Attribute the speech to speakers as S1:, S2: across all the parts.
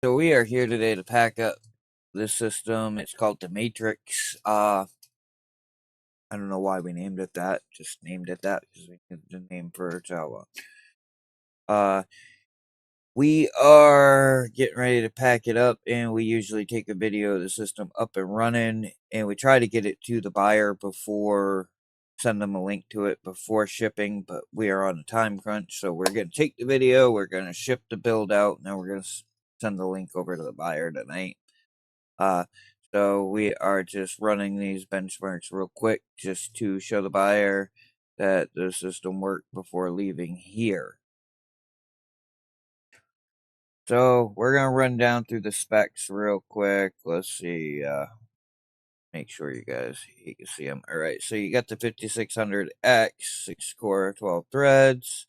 S1: So we are here today to pack up this system. It's called the Matrix. I don't know why we named it that. Just named it that because we needed the name for Jawa. Uh, we are getting ready to pack it up, and we usually take a video of the system up and running, and we try to get it to the buyer before send them a link to it before shipping. But we are on a time crunch, so we're going to take the video, we're going to ship the build out, and then we're going to send the link over to the buyer tonight. Uh, so we are just running these benchmarks real quick just to show the buyer that the system worked before leaving here. So we're going to run down through the specs real quick. Let's see, make sure you can see them. All right, so you got the 5600X, 6 core, 12 threads.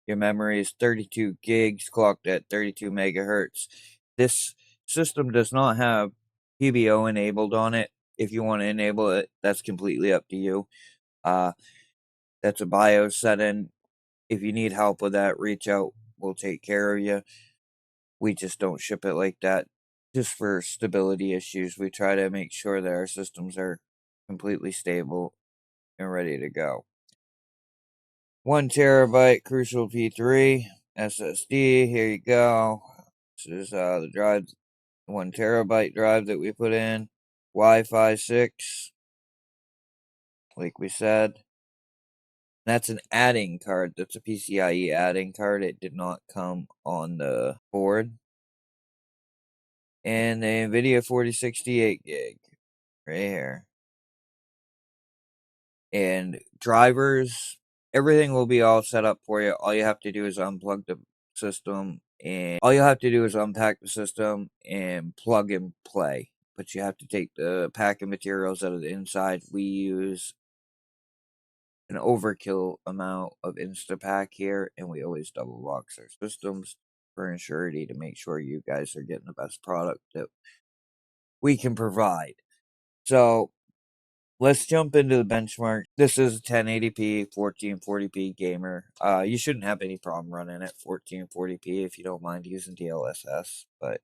S1: Your memory is 32 gigs, clocked at 32 megahertz. This system does not have PBO enabled on it. If you want to enable it, that's completely up to you. That's a BIOS setting. If you need help with that, reach out. We'll take care of you. We just don't ship it like that. Just for stability issues, we try to make sure that our systems are completely stable and ready to go. 1 terabyte Crucial P3 SSD. Here you go. This is the drive, 1 terabyte drive that we put in. Wi-Fi 6, like we said. That's an adding card. That's a PCIe adding card. It did not come on the board. And the NVIDIA 4068 gig right here. And drivers, everything will be all set up for you. All you have to do is unplug the system, and all you have to do is unpack the system and plug and play. But you have to take the packing materials out of the inside. We use an overkill amount of Instapack here, and we always double box our systems for surety to make sure you guys are getting the best product that we can provide. So let's jump into the benchmark. This is a 1080p 1440p gamer. You shouldn't have any problem running at 1440p if you don't mind using DLSS, but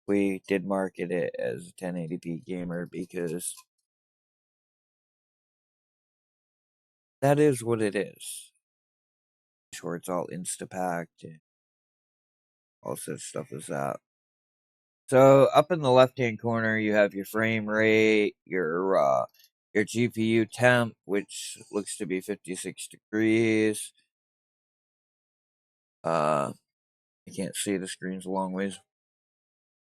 S1: we did market it as a 1080p gamer because that is what it is. Sure, it's all Instapacked and all such stuff as that. So up in the left-hand corner, you have your frame rate, your GPU temp, which looks to be 56 degrees. I can't see, the screen's a long ways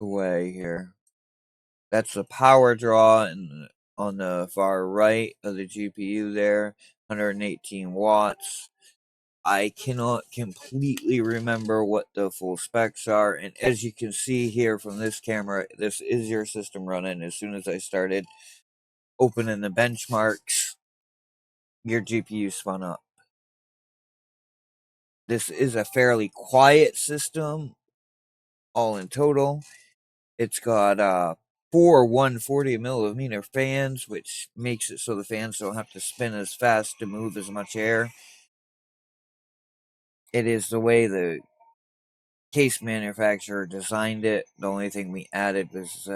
S1: away here. That's the power draw on the far right of the GPU there, 118 watts. I cannot completely remember what the full specs are, and as you can see here from this camera, this is your system running. As soon as I started opening the benchmarks, your GPU spun up. This is a fairly quiet system, all in total. It's got 4 140 millimeter fans, which makes it so the fans don't have to spin as fast to move as much air. It is the way the case manufacturer designed it. The only thing we added was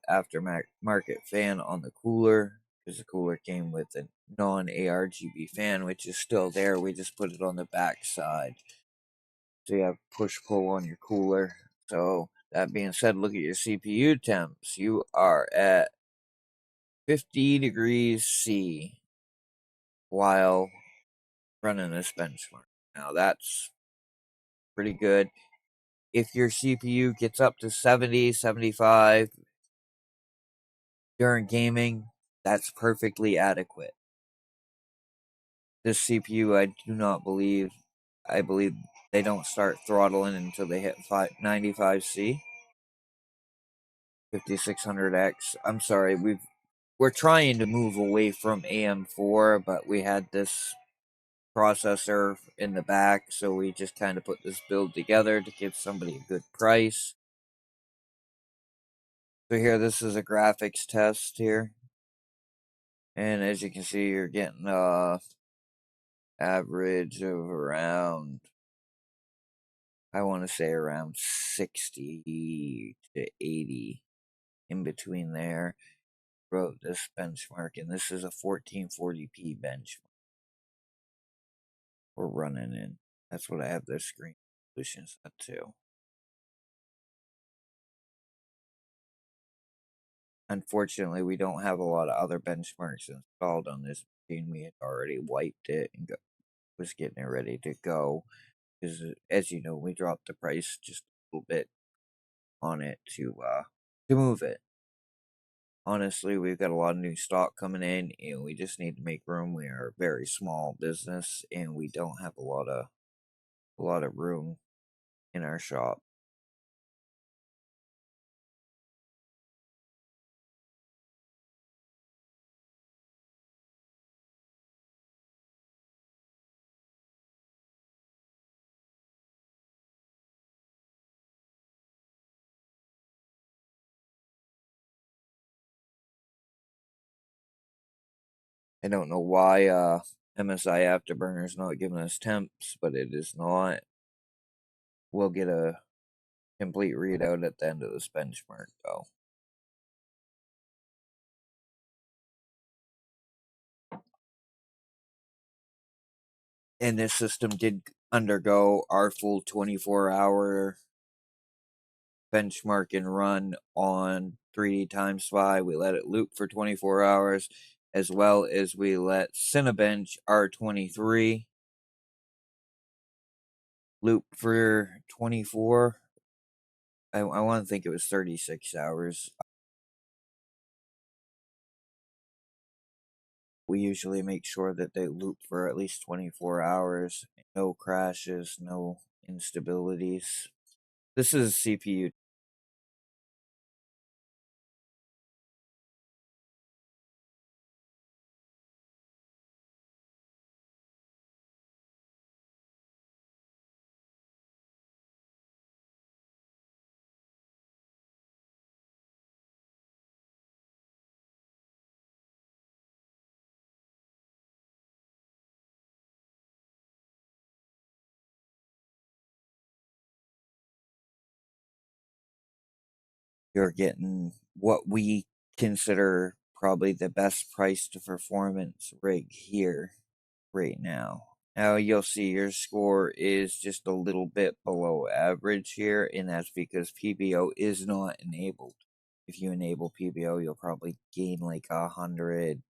S1: aftermarket fan on the cooler, because the cooler came with a non-ARGB fan, which is still there. We just put it on the back side, so you have push-pull on your cooler. So that being said, look at your CPU temps. You are at 50 degrees C while running this benchmark. Now that's pretty good. If your CPU gets up to 70, 75 during gaming, that's perfectly adequate. This CPU, I believe they don't start throttling until they hit 95C. 5600X. I'm sorry, we're trying to move away from AM4, but we had this processor in the back, so we just kind of put this build together to give somebody a good price. So here, this is a graphics test here, and as you can see, you're getting average of around I want to say around 60 to 80 in between there. Wrote this benchmark, and this is a 1440p benchmark we're running in. That's what I have this screen resolution set to. Unfortunately, we don't have a lot of other benchmarks installed on this machine. We had already wiped it and was getting it ready to go. Because, as you know, we dropped the price just a little bit on it to move it. Honestly, we've got a lot of new stock coming in, and we just need to make room. We are a very small business, and we don't have a lot of room in our shop. I don't know why MSI Afterburner is not giving us temps, but it is not. We'll get a complete readout at the end of this benchmark, though. And this system did undergo our full 24-hour benchmark and run on 3D Time Spy. We let it loop for 24 hours, as well as we let Cinebench R23 loop for 24. I want to think it was 36 hours. We usually make sure that they loop for at least 24 hours. No crashes, no instabilities. This is CPU. You're getting what we consider probably the best price to performance rig here right now. Now you'll see your score is just a little bit below average here, and that's because PBO is not enabled. If you enable PBO, you'll probably gain like 100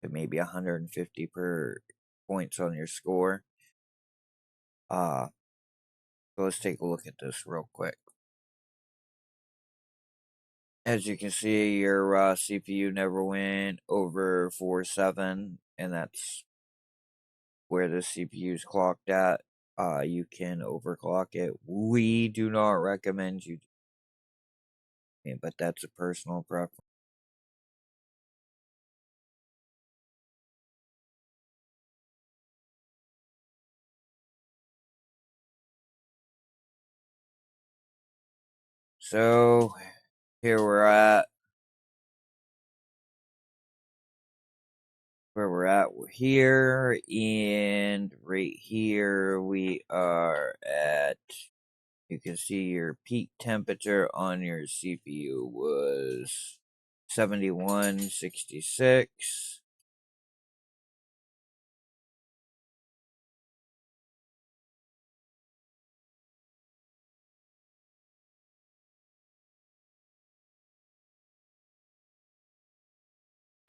S1: to maybe 150 per points on your score. So let's take a look at this real quick. As you can see, your CPU never went over 4.7, and that's where the CPU is clocked at. You can overclock it. We do not recommend you, but that's a personal preference. So here we're at where we're at here, and right here we are at. You can see your peak temperature on your CPU was 7166.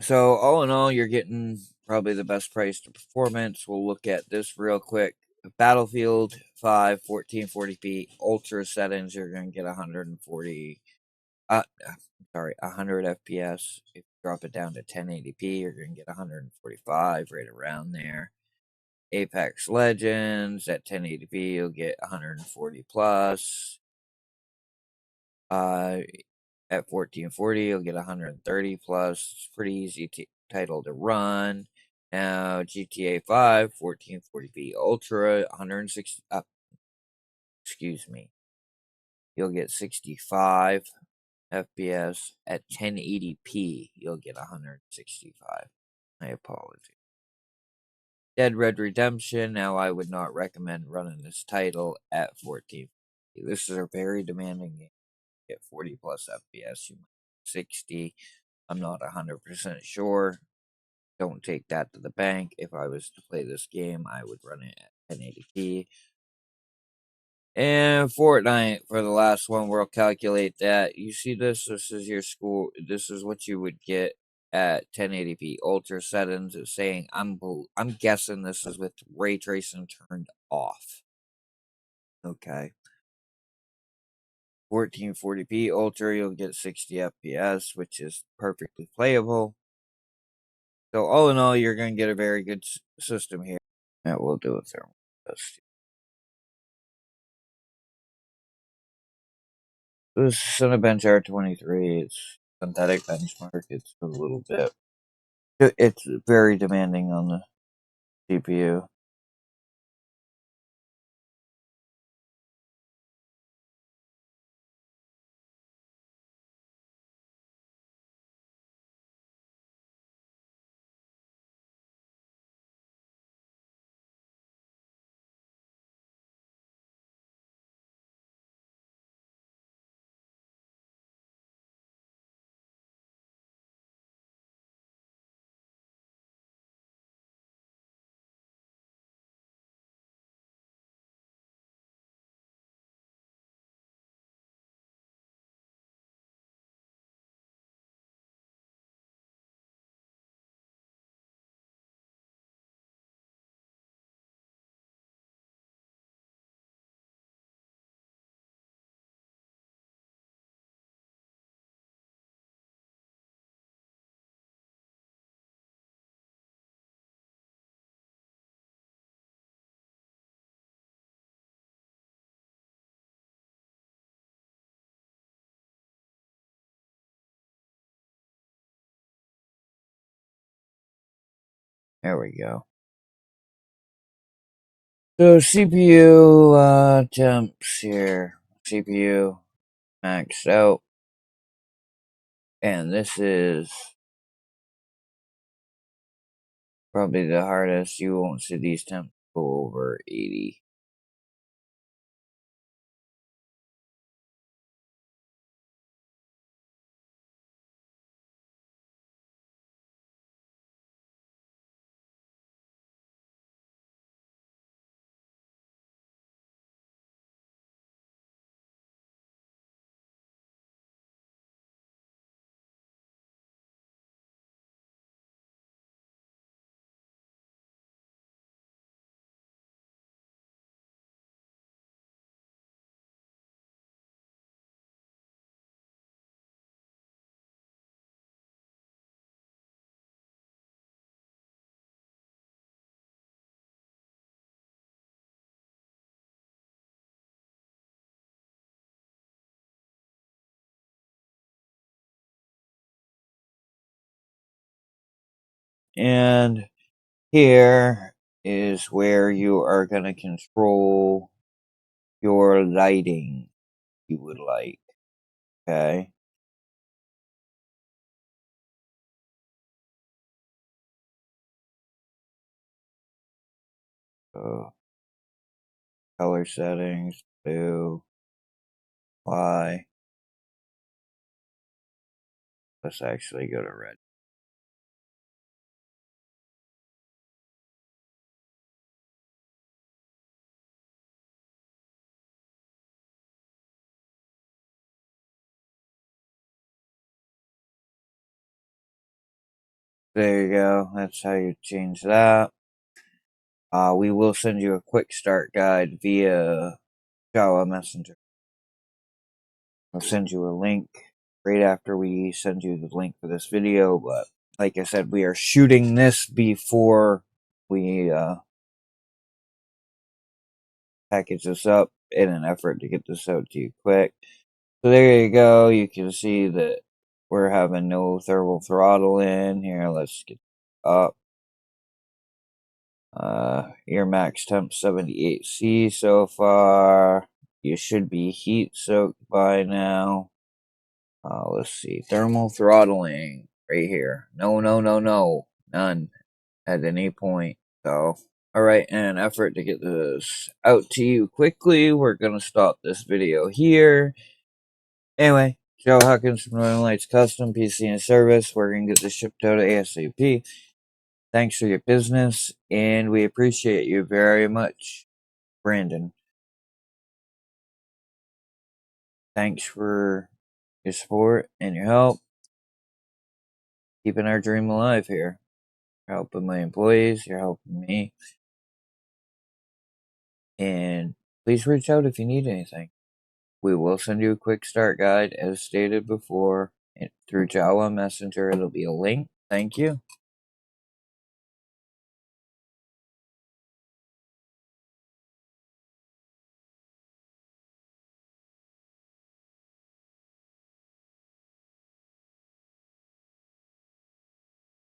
S1: So all in all, you're getting probably the best price to performance. We'll look at this real quick. Battlefield 5 1440p ultra settings, you're going to get 140 100 FPS. If you drop it down to 1080p, you're going to get 145, right around there. Apex Legends at 1080p, you'll get 140 plus. At 1440, you'll get 130 plus. It's pretty easy title to run. Now GTA 5 1440p Ultra 160. Excuse me. You'll get 65 FPS at 1080p. You'll get 165. I apologize. Dead Red Redemption. Now I would not recommend running this title at 14. This is a very demanding game. You get 40 plus FPS, you might 60. I'm not 100% sure. Don't take that to the bank. If I was to play this game, I would run it at 1080p. And Fortnite for the last one, we'll calculate that. You see this? This is your school. This is what you would get at 1080p ultra settings. It's saying I'm guessing this is with ray tracing turned off. Okay. 1440p ultra, you'll get 60 FPS, which is perfectly playable. So all in all, you're going to get a very good system here. And we'll do a thermal test. This is Cinebench R23. It's synthetic benchmark. It's a little bit. It's very demanding on the CPU. There we go. So CPU temps here. CPU maxed out. And this is probably the hardest. You won't see these temps go over 80. And here is where you are going to control your lighting you would like. Okay. So color settings, blue, Y. Let's actually go to red. There you go. That's how you change that. We will send you a quick start guide via Jawa Messenger. I'll send you a link right after we send you the link for this video. But like I said, we are shooting this before we package this up in an effort to get this out to you quick. So there you go. You can see that we're having no thermal throttle in here. Let's get up. Your max temp 78C so far. You should be heat soaked by now. Let's see. Thermal throttling right here. No, no, no, no. None at any point. So Alright, in an effort to get this out to you quickly, we're going to stop this video here. Anyway, Joe Hawkins from Northern Lights Custom PC and Service. We're going to get this shipped out ASAP. Thanks for your business, and we appreciate you very much, Brandon. Thanks for your support and your help, keeping our dream alive here. You're helping my employees, you're helping me. And please reach out if you need anything. We will send you a quick start guide, as stated before, through Jawa Messenger. It'll be a link. Thank you.